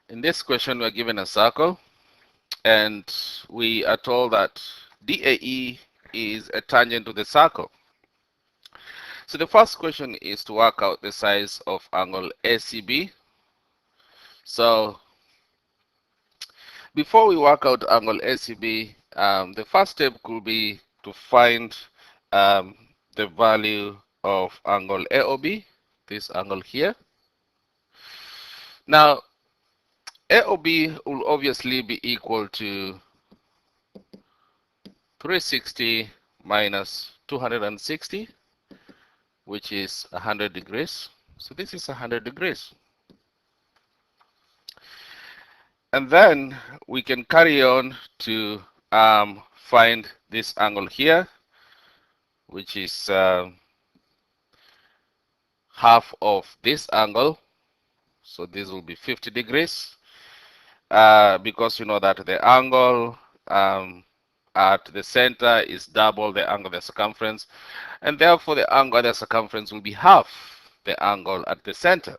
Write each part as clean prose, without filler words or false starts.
In this question, we're given a circle, and we are told that DAE is a tangent to the circle. So the first question is to work out the size of angle ACB. So before we work out angle ACB, the first step could be to find um, the value of angle AOB, this angle here. Now, AOB will obviously be equal to 360 minus 260, which is 100 degrees. So this is 100 degrees. And then we can carry on to find this angle here, which is half of this angle. So this will be 50 degrees because you know that the angle at the center is double the angle of the circumference, and therefore the angle at the circumference will be half the angle at the center.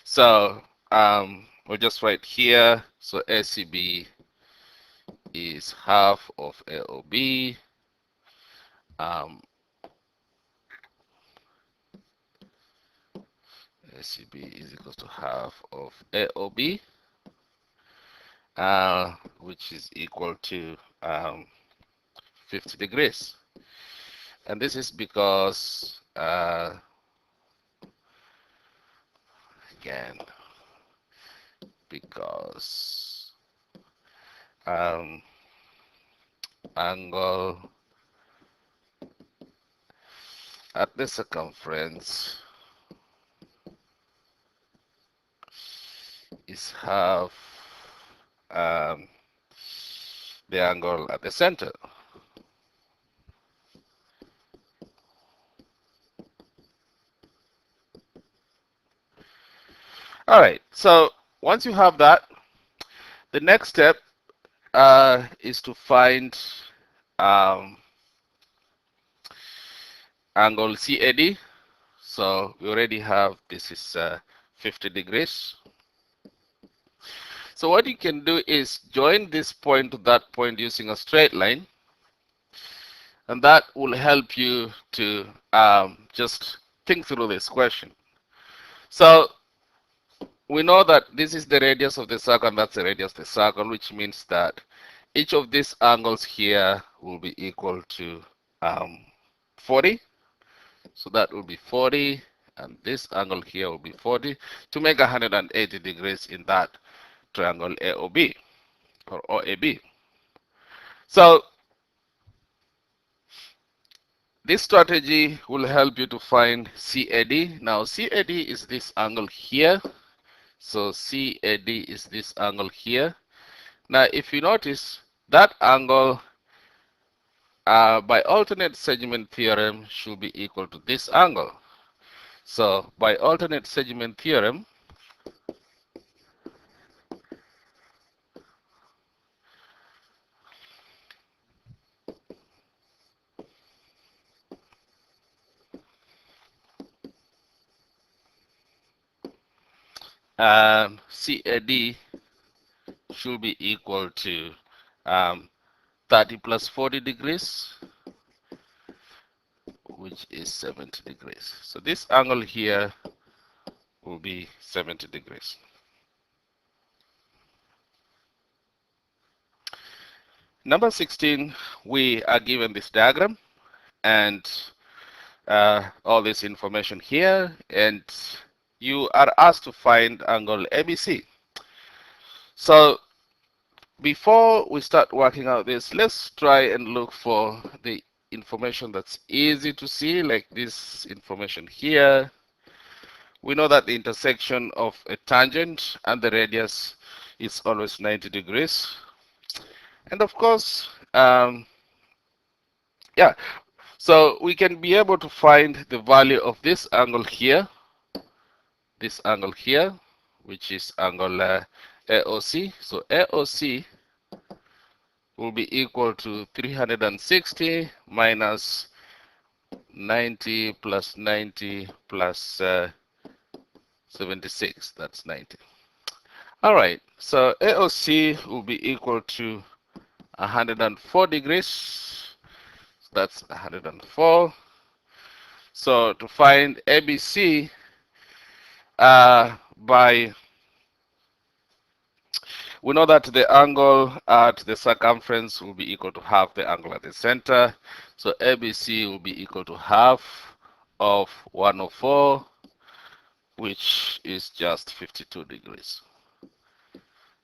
So we'll just write here, so ACB is half of AOB. ACB is equal to half of AOB, which is equal to 50 degrees. And this is because, again, because angle at the circumference is half the angle at the center. All right, so once you have that, the next step is to find angle CAD. So we already have, this is 50 degrees. So what you can do is join this point to that point using a straight line, and that will help you to just think through this question. So we know that this is the radius of the circle and that's the radius of the circle, which means that each of these angles here will be equal to 40. So that will be 40, and this angle here will be 40 to make 180 degrees in that triangle AOB or OAB. So this strategy will help you to find CAD. Now CAD is this angle here. So CAD is this angle here. Now if you notice, that angle by alternate segment theorem should be equal to this angle. So by alternate segment theorem, CAD should be equal to 30 plus 40 degrees, which is 70 degrees. So this angle here will be 70 degrees. Number 16, we are given this diagram and all this information here, and you are asked to find angle ABC. So before we start working out this, let's try and look for the information that's easy to see, like this information here. We know that the intersection of a tangent and the radius is always 90 degrees. And of course, yeah, so we can be able to find the value of this angle here, which is angle AOC. So AOC will be equal to 360 minus 90 plus 90 plus 76, that's 90. All right, so AOC will be equal to 104 degrees. That's 104. So to find ABC by, we know that the angle at the circumference will be equal to half the angle at the center. So ABC will be equal to half of 104, which is just 52 degrees.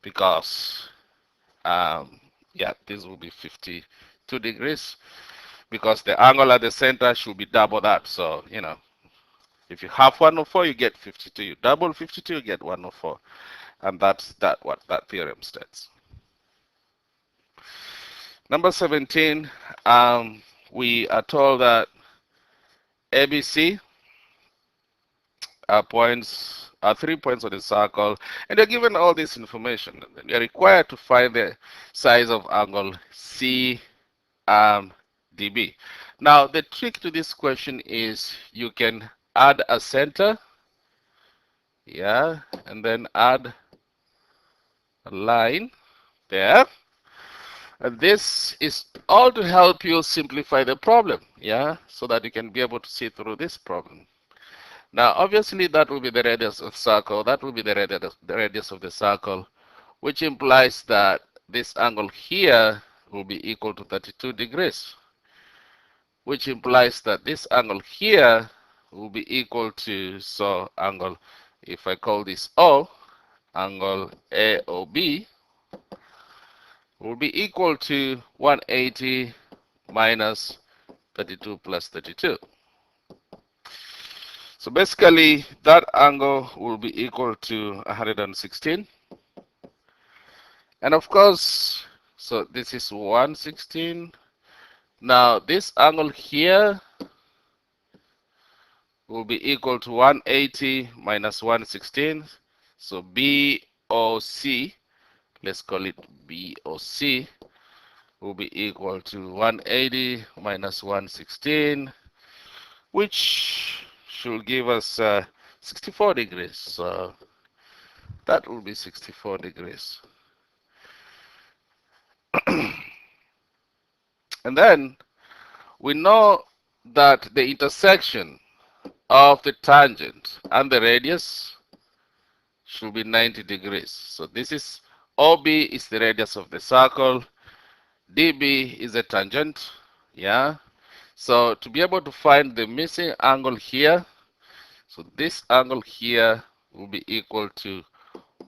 Because, yeah, this will be 52 degrees because the angle at the center should be double that. So, you know, if you have 104, you get 52. You double 52, you get 104. And that's what that theorem states. Number 17, we are told that ABC are 3 points on the circle, and they're given all this information. You're required to find the size of angle C dB. Now, the trick to this question is you can add a center, yeah, and then add a line there. And this is all to help you simplify the problem, yeah, so that you can be able to see through this problem. Now, obviously, that will be the radius of the circle. That will be the radius of the circle, which implies that this angle here will be equal to 32 degrees, which implies that this angle here will be equal to, so angle, if I call this O, angle AOB, will be equal to 180 minus 32 plus 32. So basically, that angle will be equal to 116. And of course, so this is 116. Now, this angle here will be equal to 180 minus 116. So BOC, let's call it BOC, will be equal to 180 minus 116, which should give us 64 degrees. So that will be 64 degrees. And then we know that the intersection of the tangent and the radius should be 90 degrees. So this is OB is the radius of the circle, DB is a tangent, yeah. So to be able to find the missing angle here, so this angle here will be equal to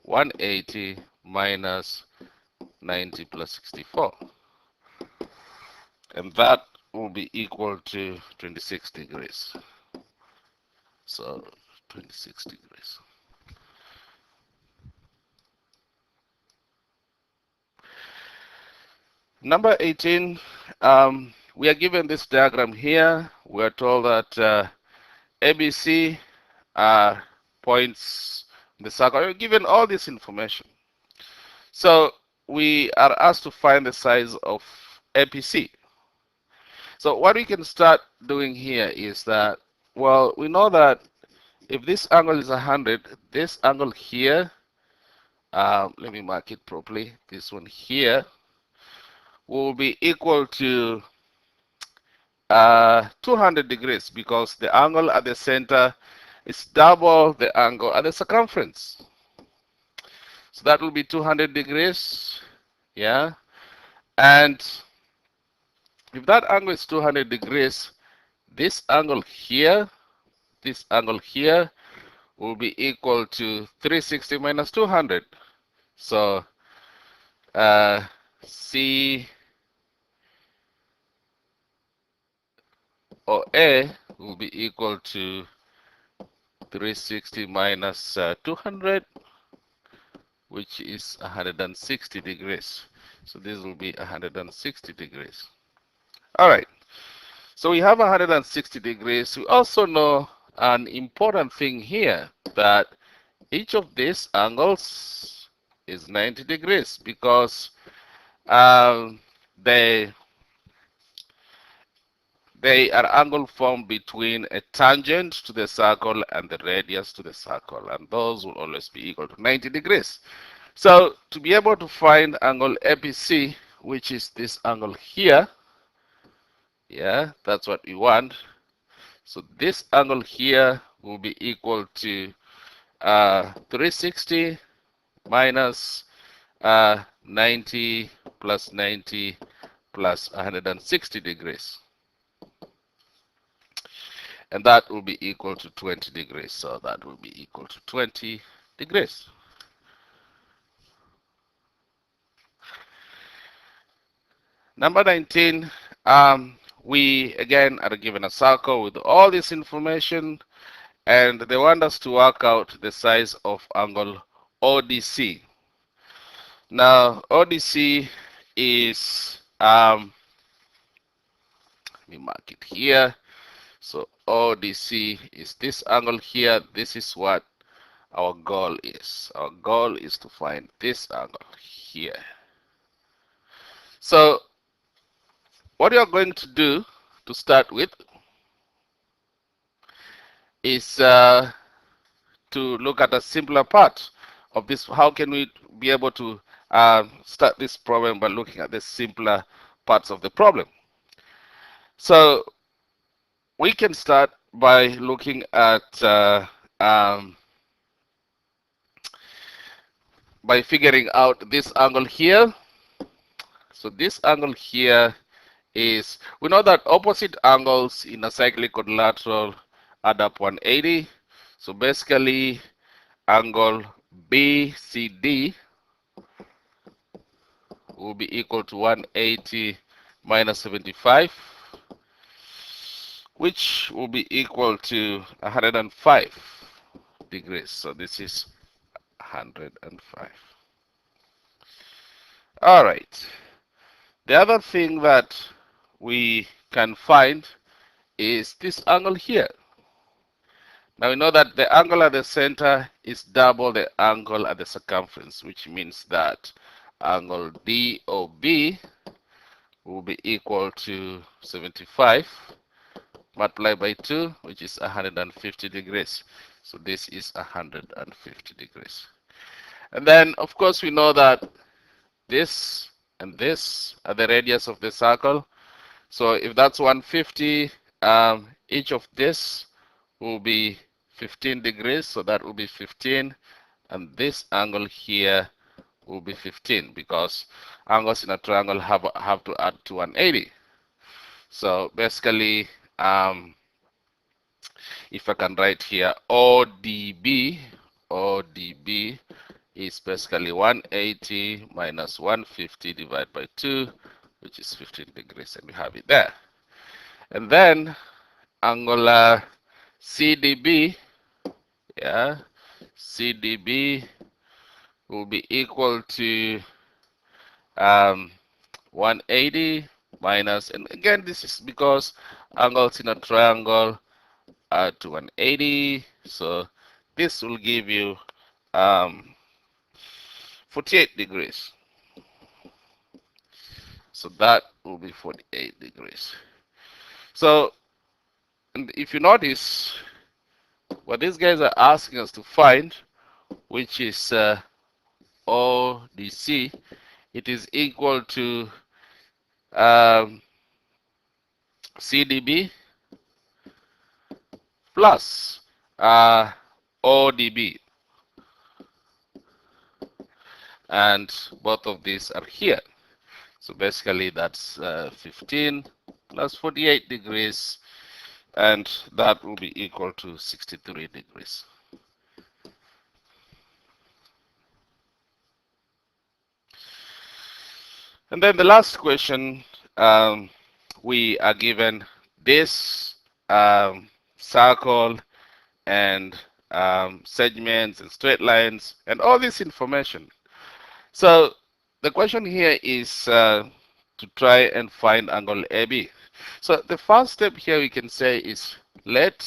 180 minus 90 plus 64. And that will be equal to 26 degrees. So 26 degrees. Number 18, we are given this diagram here. We are told that ABC are points in the circle. We're given all this information. So we are asked to find the size of APC. So what we can start doing here is that, well, we know that if this angle is 100, this angle here, let me mark it properly, this one here, will be equal to 200 degrees because the angle at the center is double the angle at the circumference. So that will be 200 degrees, yeah. And if that angle is 200 degrees, this angle here will be equal to 360 minus 200. So C or A will be equal to 360 minus 200, which is 160 degrees. So this will be 160 degrees. All right. So we have 160 degrees. We also know an important thing here, that each of these angles is 90 degrees because the they are angle formed between a tangent to the circle and the radius to the circle, and those will always be equal to 90 degrees. So to be able to find angle ABC, which is this angle here, yeah, that's what we want. So this angle here will be equal to 360 minus 90 plus 90 plus 160 degrees. And that will be equal to 20 degrees. So that will be equal to 20 degrees. Number 19, we again are given a circle with all this information, and they want us to work out the size of angle ODC. Now, ODC is, let me mark it here. So ODC is this angle here. This is what our goal is. Our goal is to find this angle here. So what you're going to do to start with is to look at a simpler part of this. How can we be able to start this problem by looking at the simpler parts of the problem? So we can start by looking at by figuring out this angle here. So this angle here is, we know that opposite angles in a cyclic quadrilateral add up 180. So basically angle BCD will be equal to 180 minus 75, which will be equal to 105 degrees. So this is 105. All right. The other thing that we can find is this angle here. Now we know that the angle at the center is double the angle at the circumference, which means that angle DOB will be equal to 75 multiplied by 2, which is 150 degrees. So this is 150 degrees. And then, of course, we know that this and this are the radius of the circle. So if that's 150, each of this will be 15 degrees. So that will be 15. And this angle here will be 15, because angles in a triangle have to add to 180. So basically, if I can write here ODB is basically 180 minus 150 divided by 2, which is 15 degrees, and we have it there. And then angular CDB, yeah, CDB will be equal to 180 minus, and again this is because angles in a triangle are to 180, so this will give you 48 degrees. So that will be 48 degrees. So, and if you notice, what these guys are asking us to find, which is ODC, it is equal to CDB plus ODB. And both of these are here. So basically that's 15 plus 48 degrees, and that will be equal to 63 degrees. And then the last question, we are given this circle and segments and straight lines and all this information. So the question here is to try and find angle AB. So the first step here we can say is let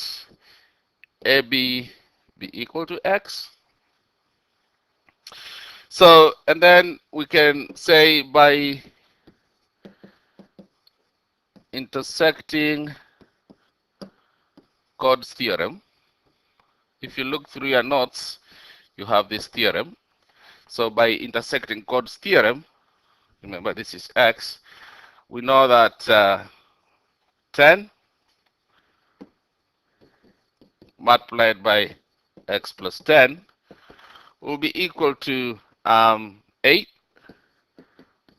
AB be equal to X. So, and then we can say by intersecting Chords theorem. If you look through your notes, you have this theorem. So by intersecting Chords theorem, remember this is x, we know that 10 multiplied by x plus 10 will be equal to 8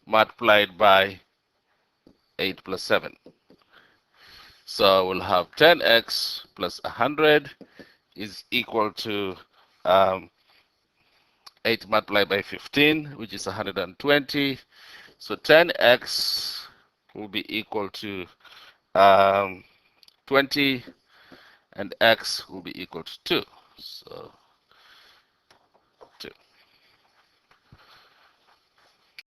multiplied by 8 plus 7. So we'll have 10x plus 100 is equal to 8 multiplied by 15, which is 120. So 10x will be equal to 20, and x will be equal to 2. So